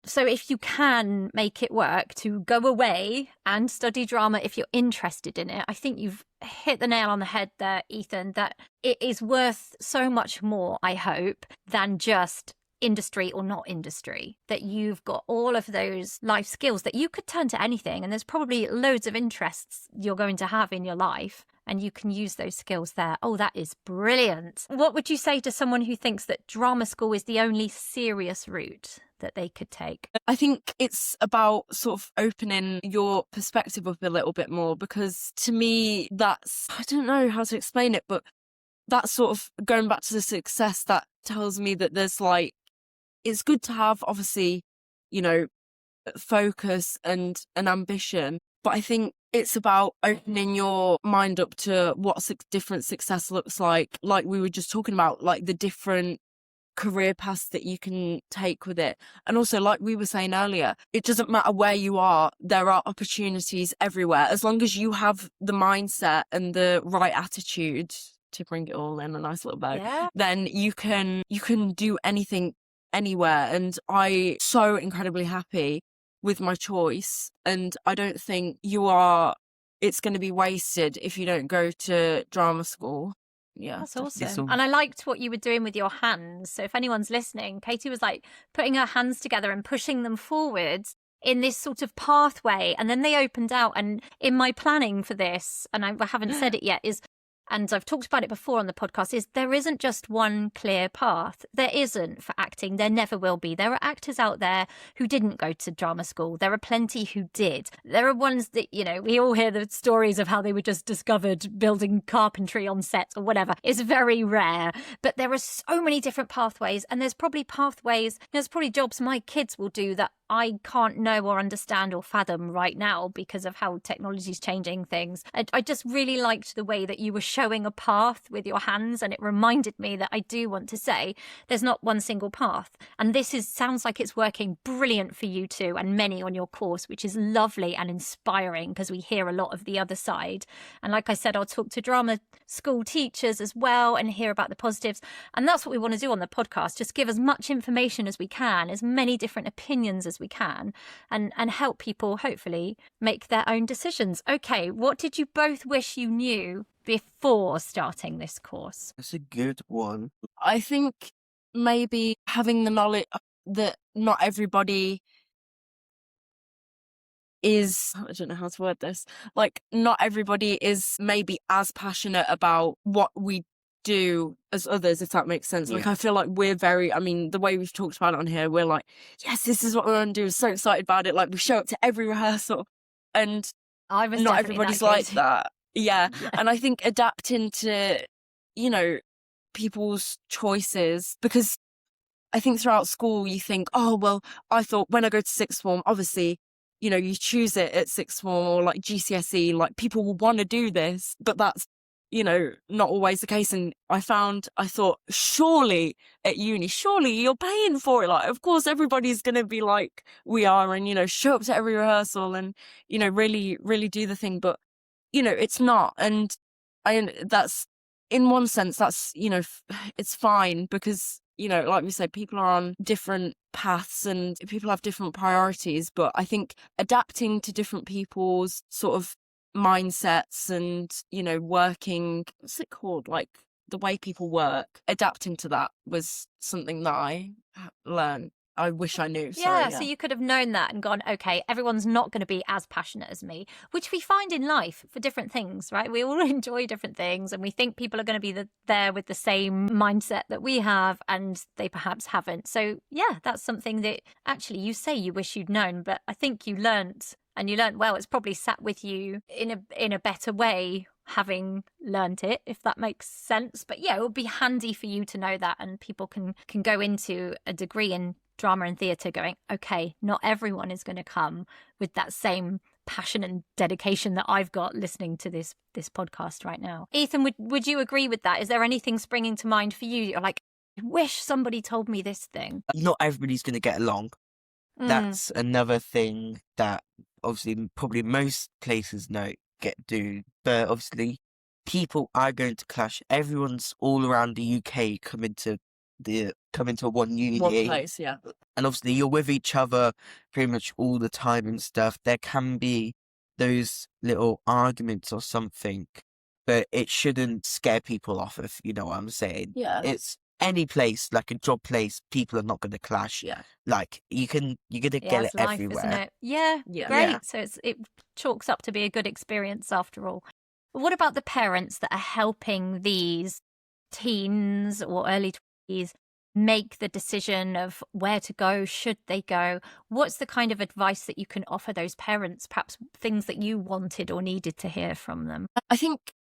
So if you can make it work to go away and study drama, if you're interested in it, I think you've hit the nail on the head there, Ethan, that it is worth so much more, I hope, than just industry or not industry, that you've got all of those life skills that you could turn to anything. And there's probably loads of interests you're going to have in your life, and you can use those skills there. Oh, that is brilliant. What would you say to someone who thinks that drama school is the only serious route that they could take? I think it's about sort of opening your perspective up a little bit more, because to me, I don't know how to explain it, but that's sort of going back to the success that tells me that there's like, it's good to have, obviously, you know, focus and an ambition, but I think it's about opening your mind up to what different success looks like we were just talking about, like the different career paths that you can take with it. And also, like we were saying earlier, it doesn't matter where you are, there are opportunities everywhere. As long as you have the mindset and the right attitude to bring it all in a nice little bow, then you can do anything anywhere. And I'm so incredibly happy with my choice, and I don't think it's going to be wasted if you don't go to drama school. Yeah, that's awesome. And I liked what you were doing with your hands. So if anyone's listening, Katie was like putting her hands together and pushing them forwards in this sort of pathway, and then they opened out. And in my planning for this, and I haven't said it yet, and I've talked about it before on the podcast, is there isn't just one clear path. There isn't for acting. There never will be. There are actors out there who didn't go to drama school. There are plenty who did. There are ones that, you know, we all hear the stories of how they were just discovered building carpentry on set or whatever. It's very rare. But there are so many different pathways, and there's probably jobs my kids will do that I can't know or understand or fathom right now because of how technology is changing things. I just really liked the way that you were showing a path with your hands, and it reminded me that I do want to say there's not one single path. And this sounds like it's working brilliant for you too, and many on your course, which is lovely and inspiring, because we hear a lot of the other side. And like I said, I'll talk to drama school teachers as well and hear about the positives. And that's what we want to do on the podcast, just give as much information as we can, as many different opinions as we can, and help people hopefully make their own decisions. Okay, what did you both wish you knew before starting this course? That's a good one. I think maybe having the knowledge that not everybody is, I don't know how to word this, like not everybody is maybe as passionate about what we do as others, if that makes sense. Like, I feel like we're very, I mean, the way we've talked about it on here, we're like, yes, this is what we're going to do. So excited about it. Like, we show up to every rehearsal, and not everybody's like that. Yeah. And I think adapting to, you know, people's choices, because I think throughout school you think, oh, well, I thought when I go to sixth form, obviously, you know, you choose it at sixth form or like GCSE, like people will want to do this, but that's, not always the case. And I thought, surely at uni, surely you're paying for it. Like, of course, everybody's going to be like we are and, show up to every rehearsal and, really, really do the thing. But, it's not. And that's, in one sense, that's, it's fine because, like we said, people are on different paths and people have different priorities. But I think adapting to different people's sort of mindsets and, working, what's it called? Like the way people work, adapting to that was something that I learned. I wish I knew. Yeah, so you could have known that and gone, okay, everyone's not going to be as passionate as me, which we find in life for different things, right? We all enjoy different things and we think people are going to be there with the same mindset that we have and they perhaps haven't. So yeah, that's something that actually you say you wish you'd known, but I think you learnt and you learnt well. It's probably sat with you in a better way having learnt it, if that makes sense. But yeah, it would be handy for you to know that, and people can go into a degree in drama and theatre going, okay, not everyone is going to come with that same passion and dedication that I've got listening to this podcast right now. Ethan, would you agree with that? Is there anything springing to mind for you? You're like, I wish somebody told me this thing. Not everybody's going to get along. That's another thing that obviously probably most places do. But obviously people are going to clash. Everyone's all around the UK coming to one uni. One place, yeah. And obviously you're with each other pretty much all the time and stuff. There can be those little arguments or something, but it shouldn't scare people off, if you know what I'm saying. Yeah. It's any place, like a job place, people are not going to clash. Yeah. Like you're going to get it life, everywhere. isn't it? Yeah. Yeah. Great. Yeah. So it chalks up to be a good experience after all. What about the parents that are helping these teens or early 20s make the decision of where to go, should they go? What's the kind of advice that you can offer those parents, perhaps things that you wanted or needed to hear from them? I think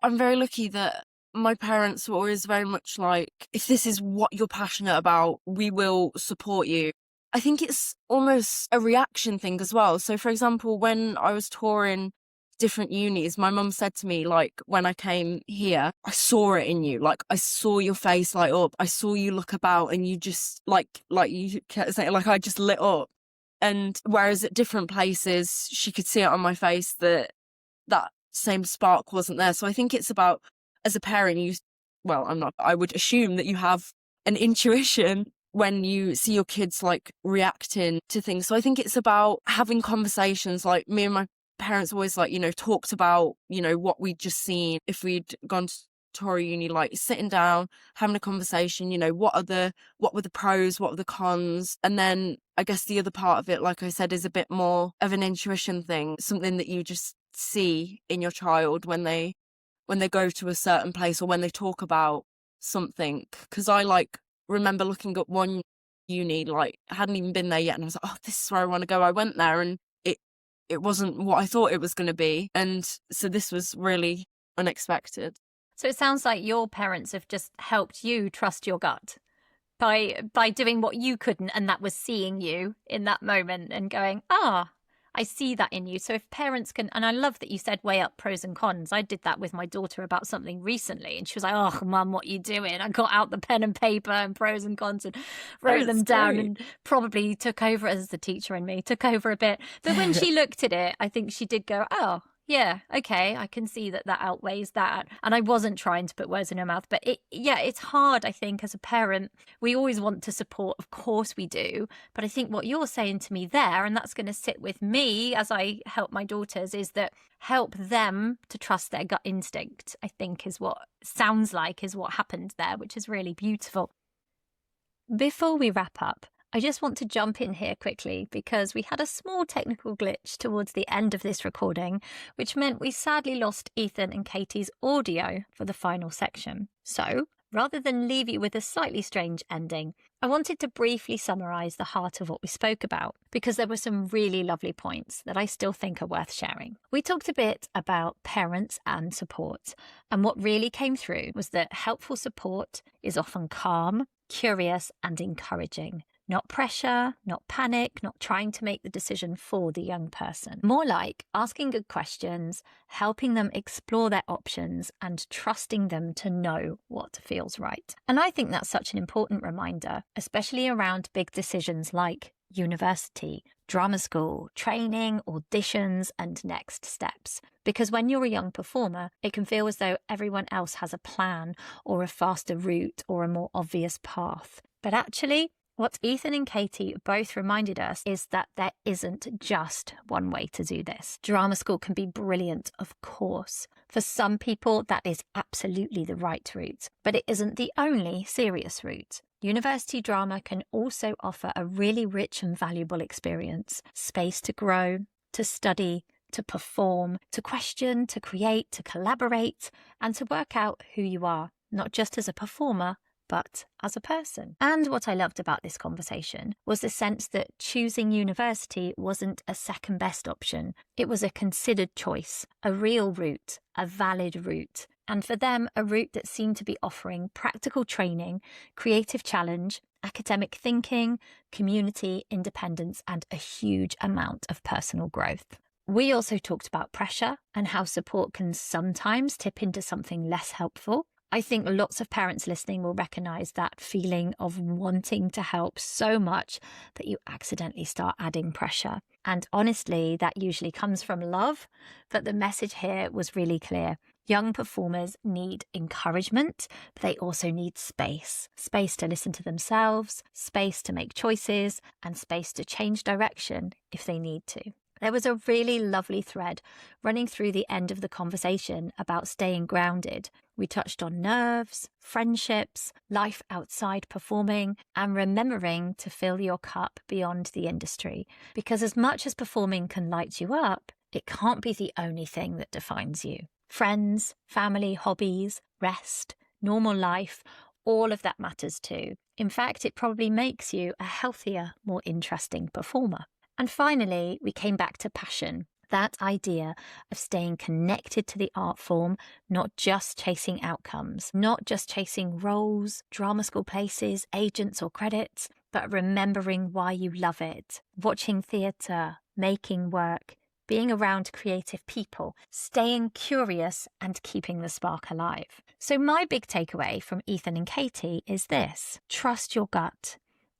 I'm very lucky that my parents were always very much like, if this is what you're passionate about, we will support you. I think it's almost a reaction thing as well. So, for example, when I was touring different unis, my mum said to me, like, when I came here, I saw it in you. Like, I saw your face light up. I saw you look about and you just, like you kept saying, like, I just lit up. And whereas at different places, she could see it on my face that same spark wasn't there. So I think it's about, as a parent, I would assume that you have an intuition when you see your kids like reacting to things. So I think it's about having conversations. Like me and my parents always talked about, what we'd just seen. If we'd gone to tour uni, like sitting down, having a conversation, what were the pros, what were the cons? And then I guess the other part of it, like I said, is a bit more of an intuition thing, something that you just see in your child when they go to a certain place or when they talk about something. Because I remember looking at one uni, I hadn't even been there yet, and I was like, oh, this is where I want to go. I went there and it wasn't what I thought it was going to be. And so this was really unexpected. So it sounds like your parents have just helped you trust your gut by doing what you couldn't, and that was seeing you in that moment and going, I see that in you. So if parents can, and I love that you said weigh up pros and cons. I did that with my daughter about something recently and she was like, oh, Mum, what are you doing? I got out the pen and paper and pros and cons and wrote them down and probably took over, as the teacher in me, took over a bit. But when she looked at it, I think she did go, oh, yeah, okay, I can see that outweighs that. And I wasn't trying to put words in her mouth. But it's hard, I think, as a parent. We always want to support, of course we do. But I think what you're saying to me there, and that's going to sit with me as I help my daughters, is that help them to trust their gut instinct, I think is what sounds like is what happened there, which is really beautiful. Before we wrap up, I just want to jump in here quickly because we had a small technical glitch towards the end of this recording, which meant we sadly lost Ethan and Katie's audio for the final section. So, rather than leave you with a slightly strange ending, I wanted to briefly summarise the heart of what we spoke about because there were some really lovely points that I still think are worth sharing. We talked a bit about parents and support, and what really came through was that helpful support is often calm, curious and encouraging. Not pressure, not panic, not trying to make the decision for the young person. More like asking good questions, helping them explore their options, and trusting them to know what feels right. And I think that's such an important reminder, especially around big decisions like university, drama school, training, auditions, and next steps. Because when you're a young performer, it can feel as though everyone else has a plan or a faster route or a more obvious path. But actually, what Ethan and Katie both reminded us is that there isn't just one way to do this. Drama school can be brilliant, of course. For some people, that is absolutely the right route, but it isn't the only serious route. University drama can also offer a really rich and valuable experience, space to grow, to study, to perform, to question, to create, to collaborate, and to work out who you are, not just as a performer, but as a person. And what I loved about this conversation was the sense that choosing university wasn't a second best option. It was a considered choice, a real route, a valid route. And for them, a route that seemed to be offering practical training, creative challenge, academic thinking, community, independence, and a huge amount of personal growth. We also talked about pressure and how support can sometimes tip into something less helpful. I think lots of parents listening will recognise that feeling of wanting to help so much that you accidentally start adding pressure. And honestly, that usually comes from love, but the message here was really clear. Young performers need encouragement, but they also need space. Space to listen to themselves, space to make choices, and space to change direction if they need to. There was a really lovely thread running through the end of the conversation about staying grounded. We touched on nerves, friendships, life outside performing, and remembering to fill your cup beyond the industry. Because as much as performing can light you up, it can't be the only thing that defines you. Friends, family, hobbies, rest, normal life, all of that matters too. In fact, it probably makes you a healthier, more interesting performer. And finally, we came back to passion, that idea of staying connected to the art form, not just chasing outcomes, not just chasing roles, drama school places, agents or credits, but remembering why you love it, watching theatre, making work, being around creative people, staying curious and keeping the spark alive. So my big takeaway from Ethan and Katie is this: trust your gut.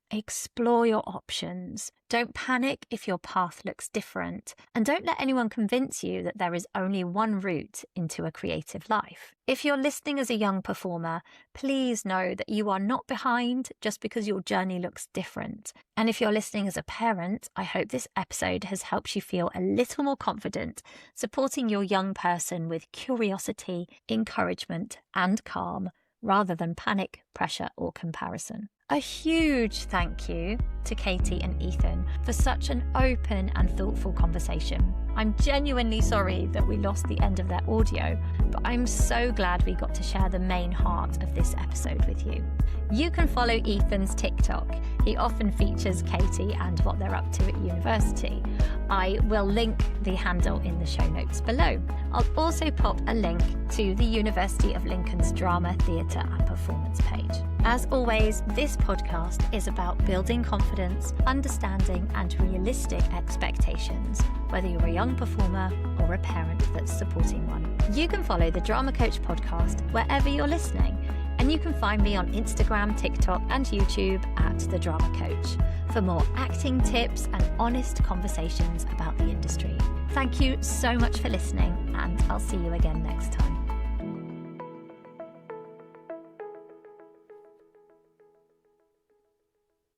Explore your options. Don't panic if your path looks different. And don't let anyone convince you that there is only one route into a creative life. If you're listening as a young performer, please know that you are not behind just because your journey looks different. And if you're listening as a parent, I hope this episode has helped you feel a little more confident, supporting your young person with curiosity, encouragement, and calm, rather than panic, pressure, or comparison. A huge thank you to Katie and Ethan for such an open and thoughtful conversation. I'm genuinely sorry that we lost the end of their audio, but I'm so glad we got to share the main heart of this episode with you. You can follow Ethan's TikTok. He often features Katie and what they're up to at university. I will link the handle in the show notes below. I'll also pop a link to the University of Lincoln's Drama, Theatre and Performance page. As always, this podcast is about building confidence, understanding and realistic expectations, whether you're a young performer or a parent that's supporting one. You can follow the Drama Coach podcast wherever you're listening, and you can find me on Instagram, TikTok and YouTube at The Drama Coach for more acting tips and honest conversations about the industry. Thank you so much for listening, and I'll see you again next time.